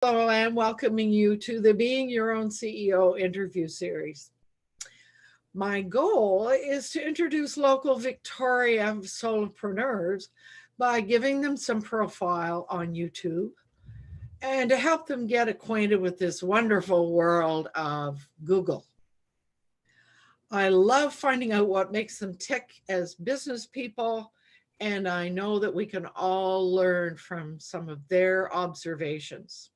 Hello, and welcoming you to the Being Your Own CEO interview series. My goal is to introduce local Victoria solopreneurs by giving them some profile on YouTube and to help them get acquainted with this wonderful world of Google. I love finding out what makes them tick as business people, and I know that we can all learn from some of their observations.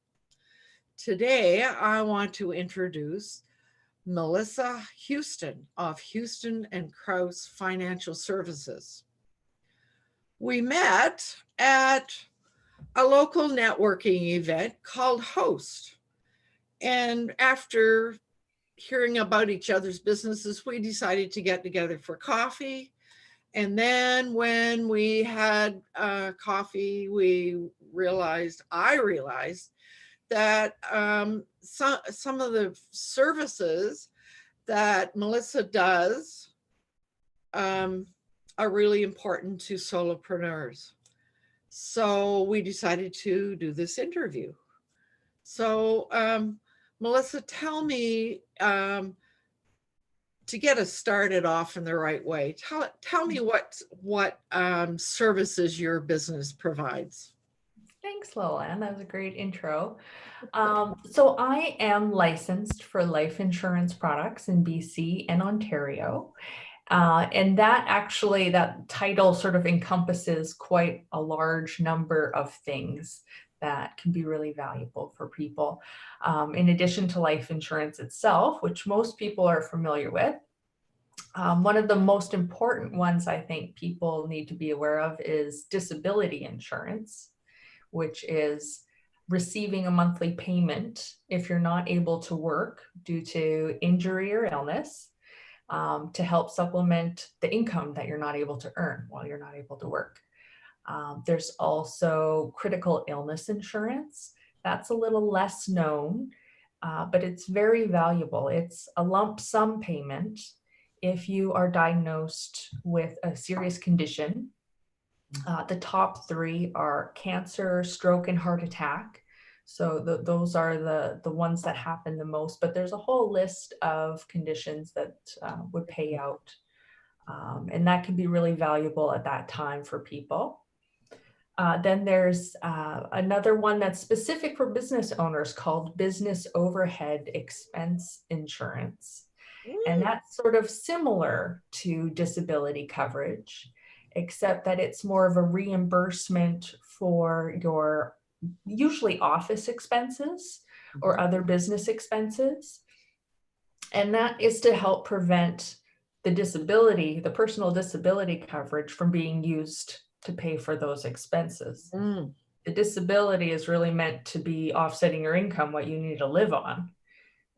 Today, I want to introduce Melissa Huston of Huston and Kraus Financial Services. We met at a local networking event called Host. And after hearing about each other's businesses, we decided to get together for coffee. And then when we had coffee, I realized that some of the services that Melissa does are really important to solopreneurs. So we decided to do this interview. So Melissa, tell me, to get us started off in the right way, tell me what services your business provides. Thanks, Lowell. That was a great intro. So I am licensed for life insurance products in BC and Ontario. And that title sort of encompasses quite a large number of things that can be really valuable for people. In addition to life insurance itself, which most people are familiar with, one of the most important ones I think people need to be aware of is disability insurance, which is receiving a monthly payment if you're not able to work due to injury or illness, to help supplement the income that you're not able to earn while you're not able to work. There's also critical illness insurance. That's a little less known, but it's very valuable. It's a lump sum payment if you are diagnosed with a serious condition. The top three are cancer, stroke, and heart attack. So those are the ones that happen the most, but there's a whole list of conditions that would pay out. And that can be really valuable at that time for people. Then there's another one that's specific for business owners called business overhead expense insurance. And that's sort of similar to disability coverage, except that it's more of a reimbursement for your usually office expenses or other business expenses. And that is to help prevent the personal disability coverage from being used to pay for those expenses. The disability is really meant to be offsetting your income, what you need to live on.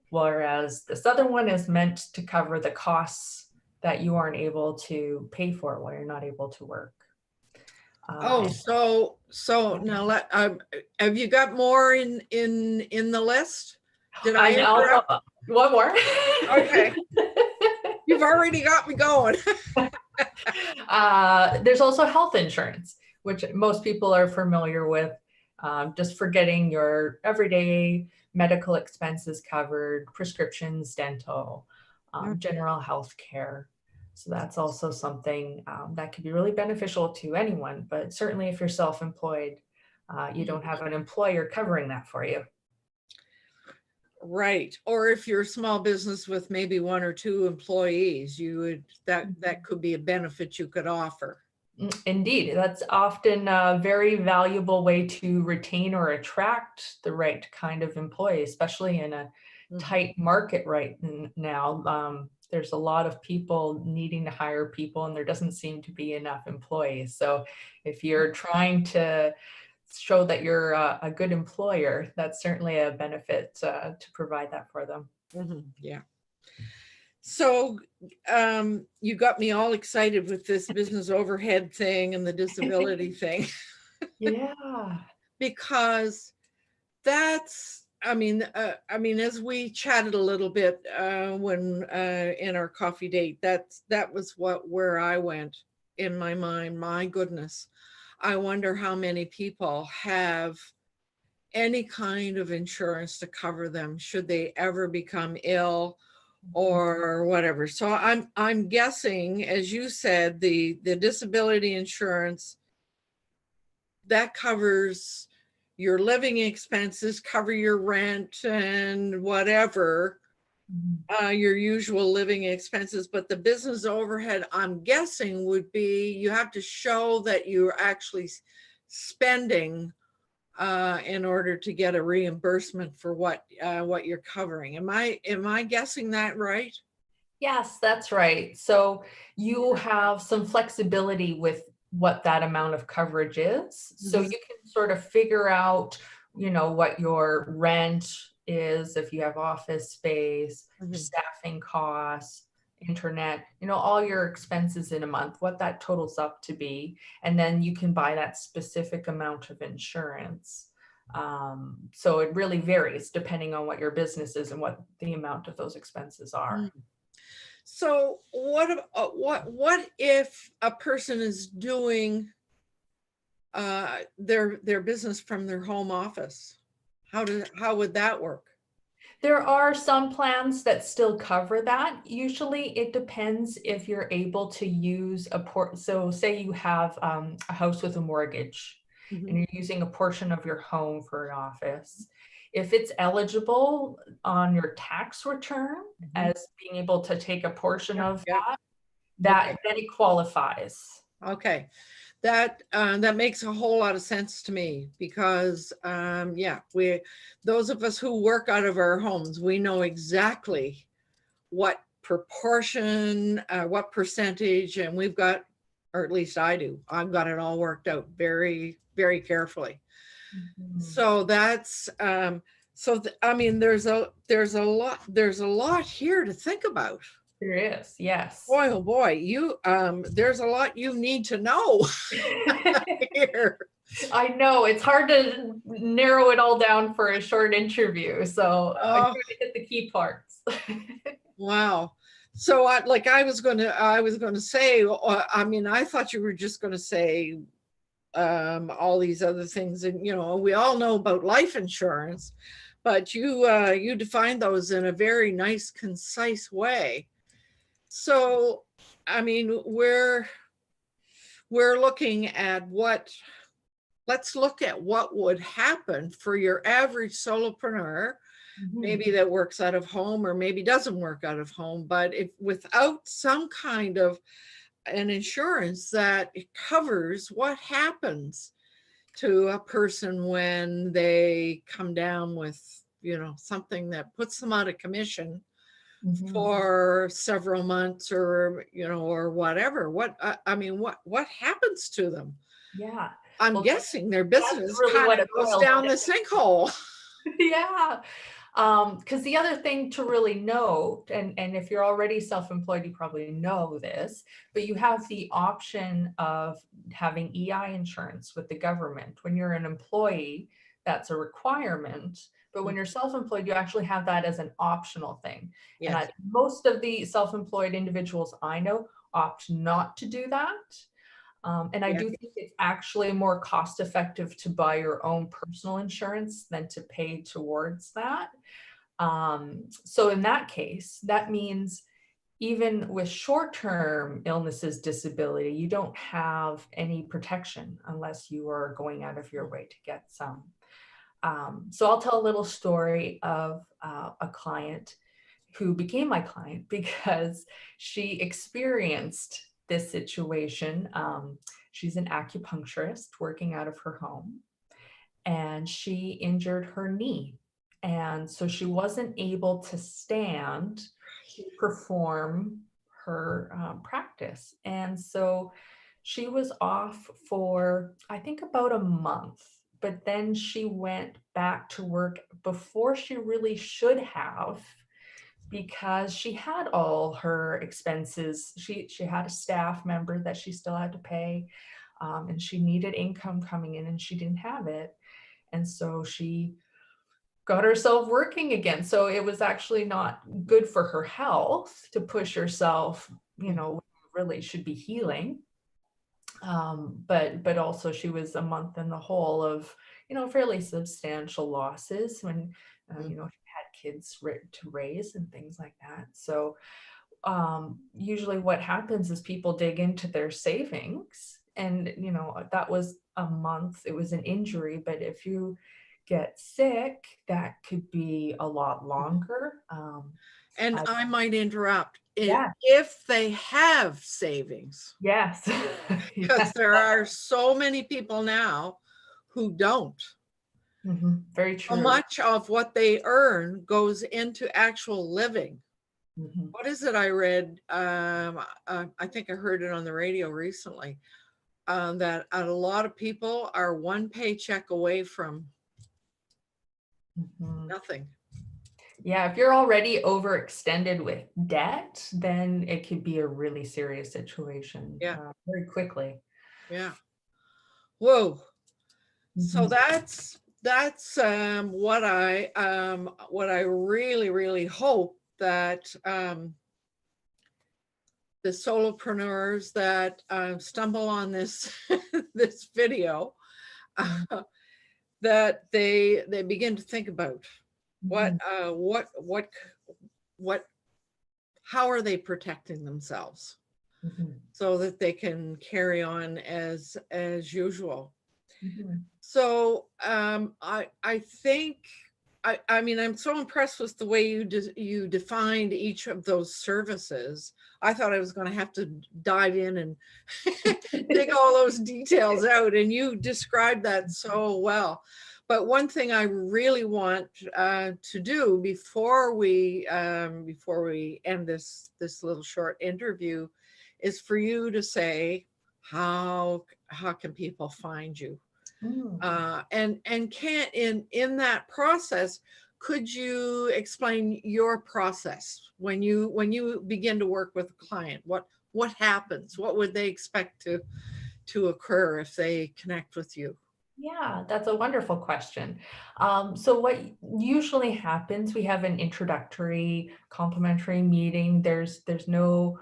Whereas this other one is meant to cover the costs that you aren't able to pay for while you're not able to work. So now have you got more in the list? Did I interrupt? One more. Okay. You've already got me going. There's also health insurance, which most people are familiar with, just for getting your everyday medical expenses covered, prescriptions, dental, general health care. So that's also something that can be really beneficial to anyone, but certainly if you're self-employed, you don't have an employer covering that for you. Right. Or if you're a small business with maybe one or two employees, that could be a benefit you could offer. Indeed, that's often a very valuable way to retain or attract the right kind of employee, especially in a tight market right now. There's a lot of people needing to hire people, and there doesn't seem to be enough employees. So if you're trying to show that you're a good employer, that's certainly a benefit to provide that for them. Yeah. So you got me all excited with this business overhead thing and the disability thing. Yeah. Because that's, as we chatted a little bit when in our coffee date, that was where I went in my mind. My goodness, I wonder how many people have any kind of insurance to cover them should they ever become ill or whatever. So I'm guessing, as you said, the disability insurance that covers your living expenses, cover your rent and whatever, your usual living expenses, but the business overhead, I'm guessing, would be you have to show that you're actually spending in order to get a reimbursement for what you're covering. Am I guessing that right? Yes, that's right. So you have some flexibility with what that amount of coverage is. So you Mhm. can sort of figure out, what your rent is, if you have office space, Mhm. staffing costs, internet, all your expenses in a month, what that totals up to be. And then you can buy that specific amount of insurance. So it really varies depending on what your business is and what the amount of those expenses are. Mm. So what if a person is doing their business from their home office? How would that work? There are some plans that still cover that. Usually it depends if you're able to use so say you have a house with a mortgage and Mhm. you're using a portion of your home for an office. If it's eligible on your tax return Mhm. as being able to take a portion Yep, of yep. that, Okay. then it qualifies. Okay. That makes a whole lot of sense to me because yeah, those of us who work out of our homes, we know exactly what proportion, what percentage, and we've got, or at least I do, I've got it all worked out very, very carefully. Mhm. So that's I mean, there's a lot here to think about. There is, yes. Boy, oh boy, there's a lot you need to know here. I know it's hard to narrow it all down for a short interview, so I try Oh, to hit the key parts. wow. So I was going to say, I mean, I thought you were just going to say all these other things, and we all know about life insurance, but you define those in a very nice, concise way. So, I mean, we're looking at let's look at what would happen for your average solopreneur, Mhm. maybe that works out of home or maybe doesn't work out of home, but if without some kind of an insurance that it covers what happens to a person when they come down with something that puts them out of commission Mhm. for several months or whatever, I mean, what happens to them? Yeah. I'm Well, guessing their that's business really kind what of it goes boils down down. the sinkhole. Yeah. Because the other thing to really note, and if you're already self-employed, you probably know this, but you have the option of having EI insurance with the government. When you're an employee, that's a requirement. But when you're self-employed, you actually have that as an optional thing. And Yes. most of the self-employed individuals I know opt not to do that. And I Yeah. do think it's actually more cost effective to buy your own personal insurance than to pay towards that. So in that case, that means even with short-term illnesses, disability, you don't have any protection unless you are going out of your way to get some. So I'll tell a little story of a client who became my client because she experienced this situation. She's an acupuncturist working out of her home, and she injured her knee. And so she wasn't able to stand to perform her practice. And so she was off for, I think, about a month. But then she went back to work before she really should have because she had all her expenses. She had a staff member that she still had to pay, and she needed income coming in, and she didn't have it. And so she got herself working again. So it was actually not good for her health to push herself, really should be healing. But also she was a month in the hole of fairly substantial losses when, Mm. if you had kids to raise and things like that. So usually what happens is people dig into their savings, and that was a month, it was an injury, but if you get sick, that could be a lot longer. And I, I might interrupt. yeah, If they have savings, yes. because Yeah. there are so many people now who don't. Very So true. much of what they earn goes into actual living. Mhm. What is it I read? I think I heard it on the radio recently, that a lot of people are one paycheck away from Mhm. nothing. Yeah, if you're already overextended with debt, then it could be a really serious situation Yeah, very quickly. yeah. Whoa. So Mhm. that's what I really really hope that the solopreneurs that stumble on this this video, Yeah. that they begin to think about what Mhm. uh, what what what how are they protecting themselves Mhm. so that they can carry on as usual. Mhm. So I think I mean I'm so impressed with the way you defined each of those services. I thought I was going to have to dive in and dig all those details out, and you described that so well. But one thing I really want to do before we end this little short interview is for you to say how can people find you, Mm. and can't in that process, could you explain your process when you begin to work with a client? What happens? What would they expect to occur if they connect with you? Yeah, that's a wonderful question. So what usually happens, we have an introductory complimentary meeting. There's no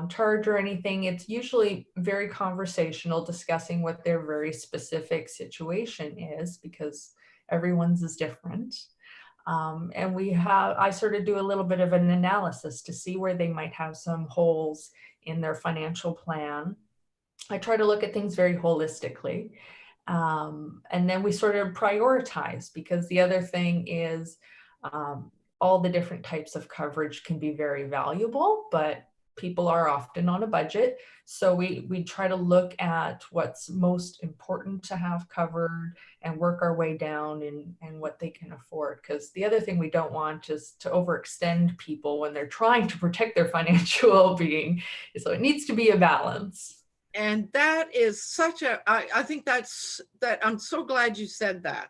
charge or anything. It's usually very conversational, discussing what their very specific situation is, because everyone's is different. And I sort of do a little bit of an analysis to see where they might have some holes in their financial plan. I try to look at things very holistically. And then we sort of prioritize, because the other thing is, all the different types of coverage can be very valuable, but people are often on a budget. So we try to look at what's most important to have covered and work our way down and what they can afford. Because the other thing we don't want is to overextend people when they're trying to protect their financial well-being. So it needs to be a balance. And that is such I think that I'm so glad you said that.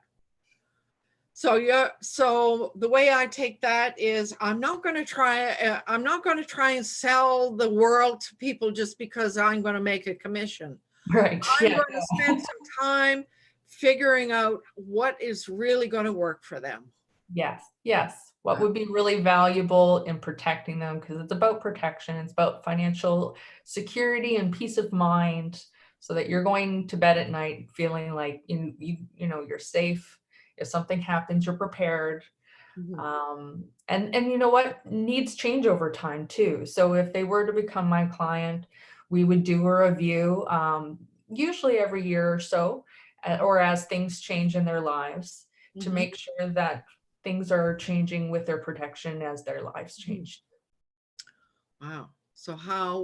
So yeah, so the way I take that is I'm not going to try and sell the world to people just because I'm going to make a commission. Right. I'm Yeah. going to spend some time figuring out what is really going to work for them. Yes, yes. What would be really valuable in protecting them, because it's about protection, it's about financial security and peace of mind, so that you're going to bed at night feeling like you're safe. If something happens, you're prepared. Mhm. And you know what? Needs change over time too. So if they were to become my client, we would do a review, usually every year or so, or as things change in their lives, to Mhm. make sure that things are changing with their protection as their lives Mhm. change. Wow. So how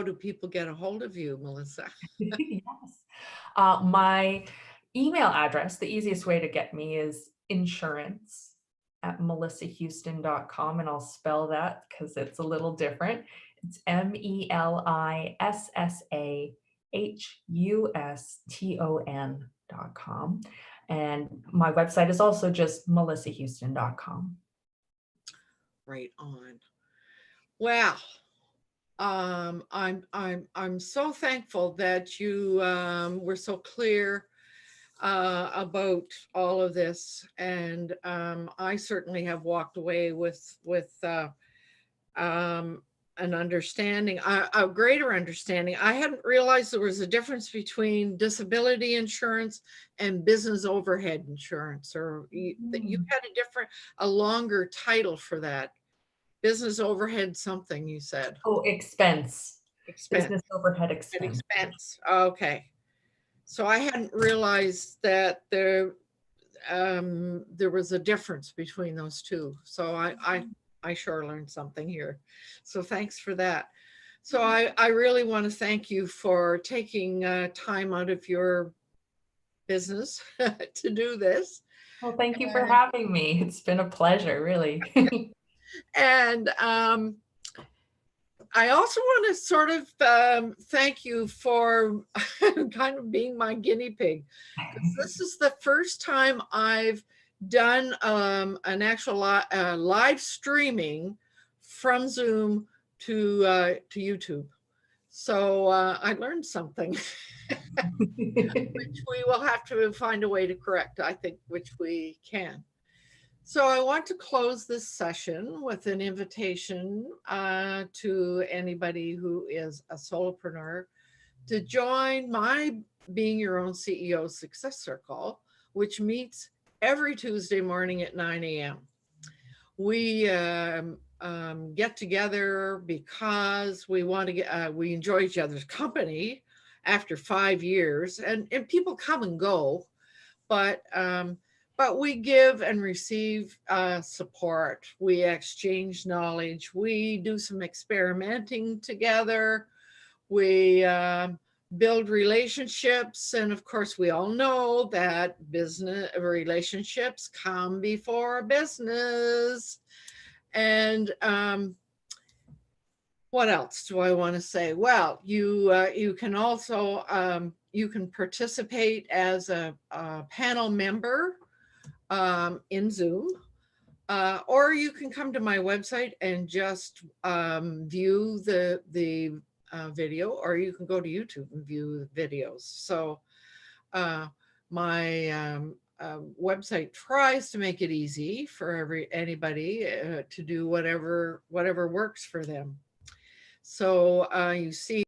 do people get a hold of you, Melissa? Yes. My email address, the easiest way to get me is insurance@melissahuston.com, and I'll spell that because it's a little different. It's melissahuston.com. And my website is also just melissahuston.com. Right on. Well, I'm so thankful that you were so clear about all of this, and I certainly have walked away with um, an understanding, a greater understanding. I hadn't realized there was a difference between disability insurance and business overhead insurance, or that you Mm. had a longer title for that. Business overhead something, you said. Oh, expense, Expense. business overhead An expense. expense. Okay. So I hadn't realized that there was a difference between those two. So I sure learned something here. So thanks for that. So I really want to thank you for taking time out of your business to do this. Well, thank you for having me. It's been a pleasure, really. And I also want to sort of thank you for kind of being my guinea pig, because this is the first time I've done an actual live streaming from Zoom to YouTube. So I learned something, which we will have to find a way to correct, I think, which we can. So I want to close this session with an invitation to anybody who is a solopreneur to join my Being Your Own CEO Success Circle, which meets every Tuesday morning at 9 a.m. We get together because we want to we enjoy each other's company after 5 years, and people come and go, but we give and receive support. We exchange knowledge. We do some experimenting together. We build relationships, and of course, we all know that business relationships come before business. And what else do I want to say? Well, you can also you can participate as a panel member in Zoom, or you can come to my website and just view the video, or you can go to YouTube and view the videos. So my website tries to make it easy for anybody to do whatever works for them. So you see